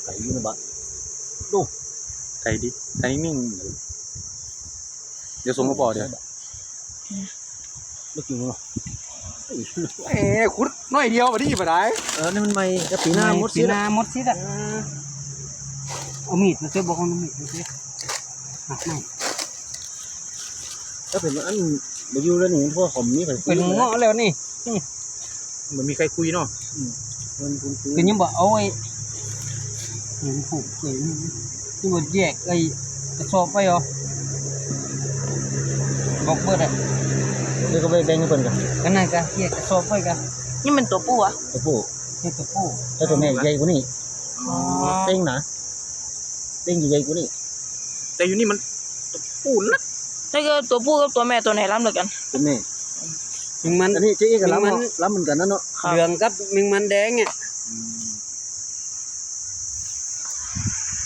ไก่อยู่ในบ้านดูไก่ดิไก่นิ่งเดี๋ยวส่งมาบอกเดี๋ยวไม่กินหรอขุดน้อยเดียวมาที่มาได้นี่มันไม่จะปีหน้ามดซิดมดซิดอ่ะเอามีดมาเชื่อบอกเอามีดมาเชื่อหักไม่ถ้าเป็นอันมาอยู่แล้วหนูพวกผมนี่เป็นเงาะแล้วนี่มันมีใครคุยเนาะเป็นยังบอกเอาไอ้เห็นผูกเห็นที่มันแยกไอ้กระสอบไปเหรอบอกเบิดอ่ะเดี๋ยวก็ไปแบ่งให้เพิ่นกันกันนั่นกันแยกกระสอบไปกันนี่มันตัวผู้อะตัวผู้นี่ตัวผู้แล้วตัวแม่ใหญ่กว่านี้เต้งนะเต้งใหญ่กว่านี้แต่อยู่นี่มันตัวผู้นะถ้าเกิดตัวผู้กับตัวแม่ตัวไหนล้ำเหลือกันตัวแม่มิงมันอันนี้เจ๊กับล้ำเหมือนกันนะเนาะเหลืองกับมิงมันแดงเนี่ย